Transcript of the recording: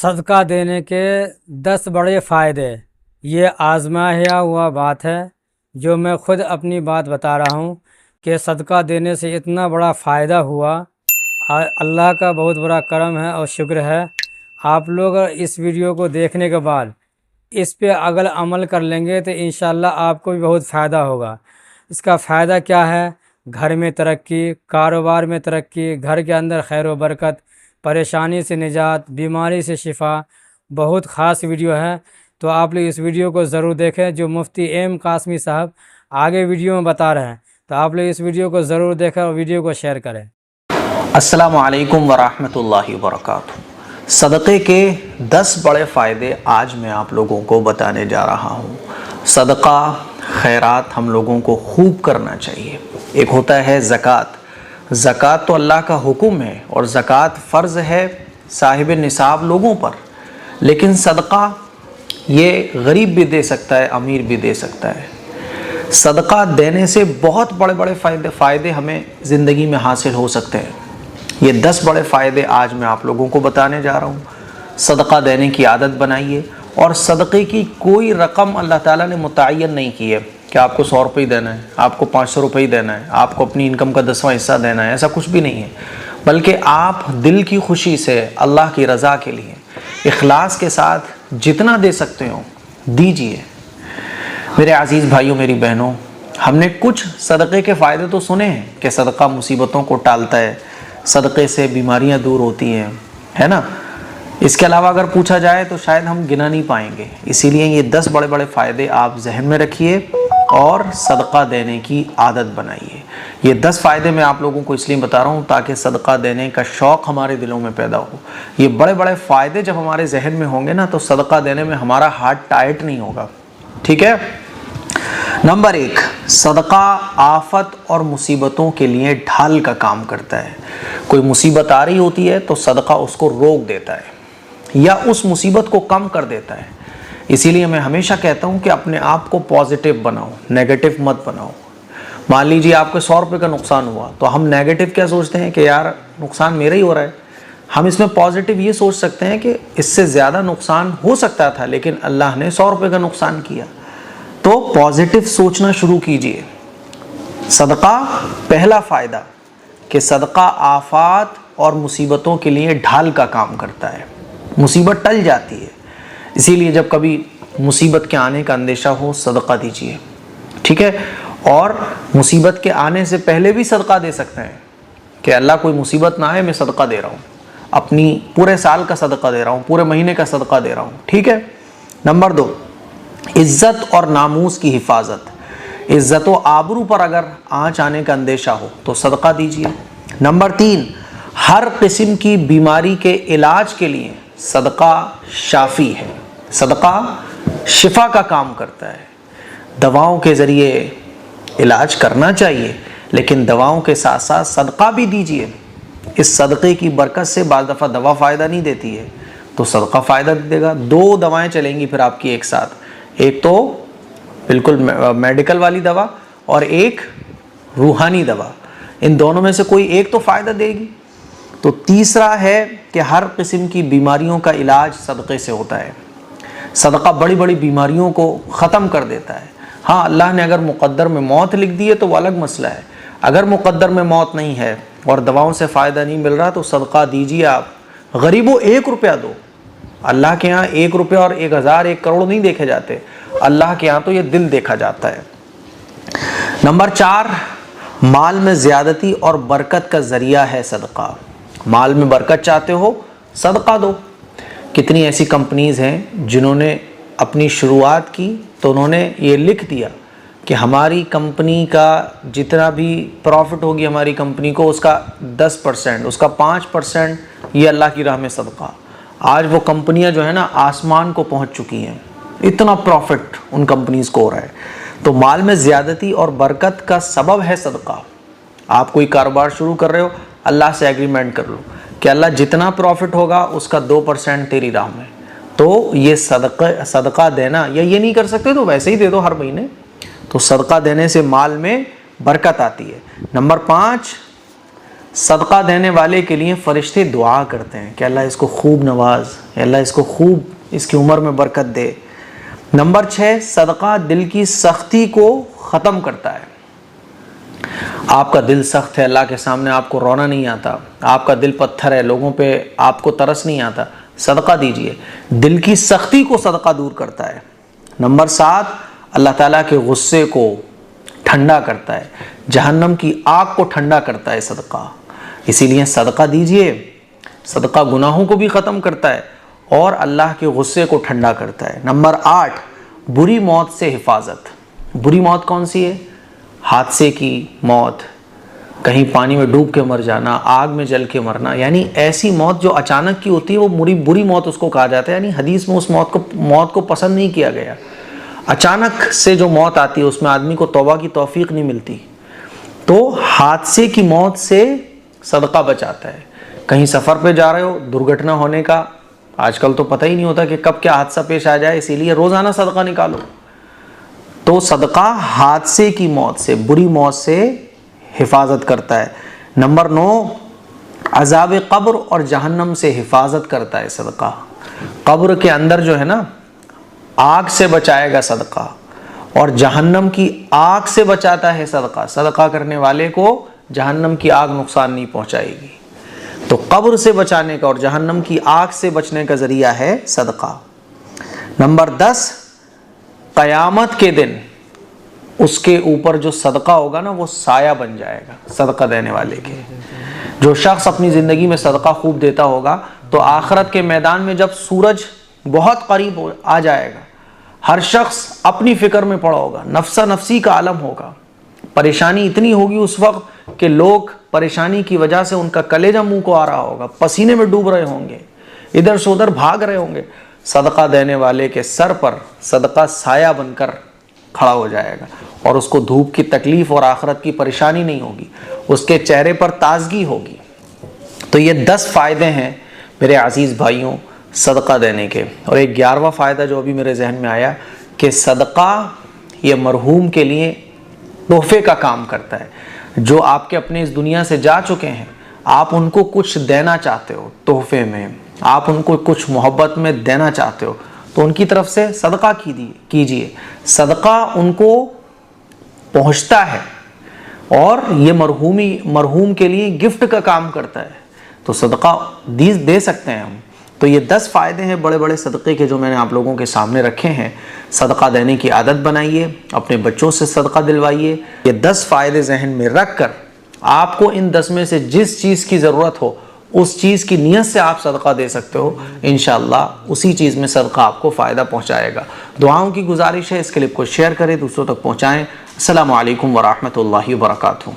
صدقہ دینے کے 10 بڑے فائدے، یہ آزمایا ہوا بات ہے جو میں خود اپنی بات بتا رہا ہوں کہ صدقہ دینے سے اتنا بڑا فائدہ ہوا۔ اللہ کا بہت بڑا کرم ہے اور شکر ہے۔ آپ لوگ اس ویڈیو کو دیکھنے کے بعد اس پہ اگر عمل کر لیں گے تو انشاءاللہ آپ کو بھی بہت فائدہ ہوگا۔ اس کا فائدہ کیا ہے؟ گھر میں ترقی، کاروبار میں ترقی، گھر کے اندر خیر و برکت، پریشانی سے نجات، بیماری سے شفا۔ بہت خاص ویڈیو ہے، تو آپ لوگ اس ویڈیو کو ضرور دیکھیں جو مفتی ایم قاسمی صاحب آگے ویڈیو میں بتا رہے ہیں۔ تو آپ لوگ اس ویڈیو کو ضرور دیکھیں اور ویڈیو کو شیئر کریں۔ السلام علیکم ورحمۃ اللہ وبرکاتہ۔ صدقے کے 10 بڑے فائدے آج میں آپ لوگوں کو بتانے جا رہا ہوں۔ صدقہ خیرات ہم لوگوں کو خوب کرنا چاہیے۔ ایک ہوتا ہے زکوٰۃ۔ زکوٰۃ تو اللہ کا حکم ہے اور زکوٰۃ فرض ہے صاحب نصاب لوگوں پر، لیکن صدقہ یہ غریب بھی دے سکتا ہے، امیر بھی دے سکتا ہے۔ صدقہ دینے سے بہت بڑے بڑے فائدے ہمیں زندگی میں حاصل ہو سکتے ہیں۔ یہ 10 بڑے فائدے آج میں آپ لوگوں کو بتانے جا رہا ہوں۔ صدقہ دینے کی عادت بنائیے، اور صدقے کی کوئی رقم اللہ تعالیٰ نے متعین نہیں کی ہے کہ آپ کو 100 روپے دینا ہے، آپ کو 500 روپے دینا ہے، آپ کو اپنی انکم کا 10واں حصہ دینا ہے، ایسا کچھ بھی نہیں ہے۔ بلکہ آپ دل کی خوشی سے اللہ کی رضا کے لیے اخلاص کے ساتھ جتنا دے سکتے ہو دیجئے۔ میرے عزیز بھائیوں، میری بہنوں، ہم نے کچھ صدقے کے فائدے تو سنے ہیں کہ صدقہ مصیبتوں کو ٹالتا ہے، صدقے سے بیماریاں دور ہوتی ہیں، ہے نا؟ اس کے علاوہ اگر پوچھا جائے تو شاید ہم گنا نہیں پائیں گے۔ اسی لیے یہ 10 بڑے بڑے فائدے آپ ذہن میں رکھیے اور صدقہ دینے کی عادت بنائیے۔ یہ 10 فائدے میں آپ لوگوں کو اس لیے بتا رہا ہوں تاکہ صدقہ دینے کا شوق ہمارے دلوں میں پیدا ہو۔ یہ بڑے بڑے فائدے جب ہمارے ذہن میں ہوں گے نا تو صدقہ دینے میں ہمارا ہاتھ ٹائٹ نہیں ہوگا، ٹھیک ہے؟ نمبر 1، صدقہ آفت اور مصیبتوں کے لیے ڈھال کا کام کرتا ہے۔ کوئی مصیبت آ رہی ہوتی ہے تو صدقہ اس کو روک دیتا ہے یا اس مصیبت کو کم کر دیتا ہے۔ اسی لیے میں ہمیشہ کہتا ہوں کہ اپنے آپ کو پازیٹیو بناؤ، نیگیٹو مت بناؤ۔ مان لیجیے آپ کو 100 روپے کا نقصان ہوا تو ہم نیگیٹو کیا سوچتے ہیں کہ یار نقصان میرا ہی ہو رہا ہے۔ ہم اس میں پازیٹیو یہ سوچ سکتے ہیں کہ اس سے زیادہ نقصان ہو سکتا تھا لیکن اللہ نے 100 روپے کا نقصان کیا۔ تو پازیٹیو سوچنا شروع کیجئے۔ صدقہ پہلا فائدہ کہ صدقہ آفات اور مصیبتوں کے لیے ڈھال کا کام کرتا ہے، مصیبت ٹل جاتی ہے۔ اسی لیے جب کبھی مصیبت کے آنے کا اندیشہ ہو صدقہ دیجئے، ٹھیک ہے؟ اور مصیبت کے آنے سے پہلے بھی صدقہ دے سکتے ہیں کہ اللہ کوئی مصیبت نہ آئے، میں صدقہ دے رہا ہوں، اپنی پورے سال کا صدقہ دے رہا ہوں، پورے مہینے کا صدقہ دے رہا ہوں، ٹھیک ہے؟ نمبر 2، عزت اور ناموس کی حفاظت۔ عزت و آبرو پر اگر آنچ آنے کا اندیشہ ہو تو صدقہ دیجئے۔ نمبر 3، ہر قسم کی بیماری کے علاج کے لیے صدقہ شافی ہے۔ صدقہ شفا کا کام کرتا ہے۔ دواؤں کے ذریعے علاج کرنا چاہیے لیکن دواؤں کے ساتھ ساتھ صدقہ بھی دیجئے۔ اس صدقے کی برکت سے بعض دفعہ دوا فائدہ نہیں دیتی ہے تو صدقہ فائدہ دے گا۔ 2 دوائیں چلیں گی پھر آپ کی ایک ساتھ، ایک تو بالکل میڈیکل والی دوا اور ایک روحانی دوا، ان دونوں میں سے کوئی ایک تو فائدہ دے گی۔ تو تیسرا ہے کہ ہر قسم کی بیماریوں کا علاج صدقے سے ہوتا ہے۔ صدقہ بڑی بڑی بیماریوں کو ختم کر دیتا ہے۔ ہاں، اللہ نے اگر مقدر میں موت لکھ دی ہے تو وہ الگ مسئلہ ہے۔ اگر مقدر میں موت نہیں ہے اور دواؤں سے فائدہ نہیں مل رہا تو صدقہ دیجیے۔ آپ غریبوں 1 روپیہ دو۔ اللہ کے ہاں 1 روپیہ اور 1000 1 کروڑ نہیں دیکھے جاتے، اللہ کے ہاں تو یہ دل دیکھا جاتا ہے۔ نمبر 4، مال میں زیادتی اور برکت کا ذریعہ ہے صدقہ۔ مال میں برکت چاہتے ہو صدقہ دو۔ کتنی ایسی کمپنیز ہیں جنہوں نے اپنی شروعات کی تو انہوں نے یہ لکھ دیا کہ ہماری کمپنی کا جتنا بھی پروفٹ ہوگی ہماری کمپنی کو اس کا 10%، اس کا 5% یہ اللہ کی راہ میں صدقہ۔ آج وہ کمپنیاں جو ہے نا آسمان کو پہنچ چکی ہیں، اتنا پروفٹ ان کمپنیز کو ہو رہا ہے۔ تو مال میں زیادتی اور برکت کا سبب ہے صدقہ۔ آپ کوئی کاروبار شروع کر رہے ہو، اللہ سے ایگریمنٹ کر لو کہ اللہ جتنا پروفٹ ہوگا اس کا 2% تیری راہ میں۔ تو یہ صدقہ دینا، یا یہ نہیں کر سکتے تو ویسے ہی دے دو ہر مہینے۔ تو صدقہ دینے سے مال میں برکت آتی ہے۔ نمبر 5، صدقہ دینے والے کے لیے فرشتے دعا کرتے ہیں کہ اللہ اس کو خوب نواز، اللہ اس کو خوب اس کی عمر میں برکت دے۔ نمبر 6، صدقہ دل کی سختی کو ختم کرتا ہے۔ آپ کا دل سخت ہے، اللہ کے سامنے آپ کو رونا نہیں آتا، آپ کا دل پتھر ہے، لوگوں پہ آپ کو ترس نہیں آتا، صدقہ دیجئے، دل کی سختی کو صدقہ دور کرتا ہے۔ نمبر 7، اللہ تعالیٰ کے غصے کو ٹھنڈا کرتا ہے، جہنم کی آگ کو ٹھنڈا کرتا ہے صدقہ۔ اسی لیے صدقہ دیجئے، صدقہ گناہوں کو بھی ختم کرتا ہے اور اللہ کے غصے کو ٹھنڈا کرتا ہے۔ نمبر 8، بری موت سے حفاظت۔ بری موت کون سی ہے؟ حادثے کی موت، کہیں پانی میں ڈوب کے مر جانا، آگ میں جل کے مرنا، یعنی ایسی موت جو اچانک کی ہوتی ہے وہ بری موت اس کو کہا جاتا ہے۔ یعنی حدیث میں اس موت کو پسند نہیں کیا گیا۔ اچانک سے جو موت آتی ہے اس میں آدمی کو توبہ کی توفیق نہیں ملتی، تو حادثے کی موت سے صدقہ بچاتا ہے۔ کہیں سفر پہ جا رہے ہو، درگھٹنا ہونے کا آج کل تو پتہ ہی نہیں ہوتا کہ کب کیا حادثہ پیش آ جائے، اسی لیے روزانہ صدقہ نکالو۔ تو صدقہ حادثے کی موت سے، بری موت سے حفاظت کرتا ہے۔ نمبر 9، عذاب قبر اور جہنم سے حفاظت کرتا ہے صدقہ۔ قبر کے اندر جو ہے نا، آگ سے بچائے گا صدقہ، اور جہنم کی آگ سے بچاتا ہے صدقہ۔ صدقہ کرنے والے کو جہنم کی آگ نقصان نہیں پہنچائے گی۔ تو قبر سے بچانے کا اور جہنم کی آگ سے بچنے کا ذریعہ ہے صدقہ۔ نمبر 10، قیامت کے دن اس کے اوپر جو صدقہ ہوگا نا وہ سایہ بن جائے گا صدقہ دینے والے کے۔ جو شخص اپنی زندگی میں صدقہ خوب دیتا ہوگا تو آخرت کے میدان میں جب سورج بہت قریب آ جائے گا، ہر شخص اپنی فکر میں پڑا ہوگا، نفسا نفسی کا عالم ہوگا، پریشانی اتنی ہوگی اس وقت کہ لوگ پریشانی کی وجہ سے ان کا کلیجہ منہ کو آ رہا ہوگا، پسینے میں ڈوب رہے ہوں گے، ادھر سے ادھر بھاگ رہے ہوں گے۔ صدقہ دینے والے کے سر پر صدقہ سایہ بن کر کھڑا ہو جائے گا، اور اس کو دھوپ کی تکلیف اور آخرت کی پریشانی نہیں ہوگی، اس کے چہرے پر تازگی ہوگی۔ تو یہ 10 فائدے ہیں میرے عزیز بھائیوں صدقہ دینے کے۔ اور ایک 11واں فائدہ جو ابھی میرے ذہن میں آیا کہ صدقہ یہ مرحوم کے لیے تحفے کا کام کرتا ہے۔ جو آپ کے اپنے اس دنیا سے جا چکے ہیں، آپ ان کو کچھ دینا چاہتے ہو تحفے میں، آپ ان کو کچھ محبت میں دینا چاہتے ہو، تو ان کی طرف سے صدقہ کیجئے۔ صدقہ ان کو پہنچتا ہے اور یہ مرحوم کے لیے گفٹ کا کام کرتا ہے، تو صدقہ دے سکتے ہیں ہم۔ تو یہ 10 فائدے ہیں بڑے بڑے صدقے کے جو میں نے آپ لوگوں کے سامنے رکھے ہیں۔ صدقہ دینے کی عادت بنائیے، اپنے بچوں سے صدقہ دلوائیے۔ یہ 10 فائدے ذہن میں رکھ کر آپ کو ان 10 میں سے جس چیز کی ضرورت ہو اس چیز کی نیت سے آپ صدقہ دے سکتے ہو، انشاءاللہ اسی چیز میں صدقہ آپ کو فائدہ پہنچائے گا۔ دعاؤں کی گزارش ہے اس کلپ کو شیئر کریں، دوسروں تک پہنچائیں۔ السلام علیکم ورحمۃ اللہ وبرکاتہ۔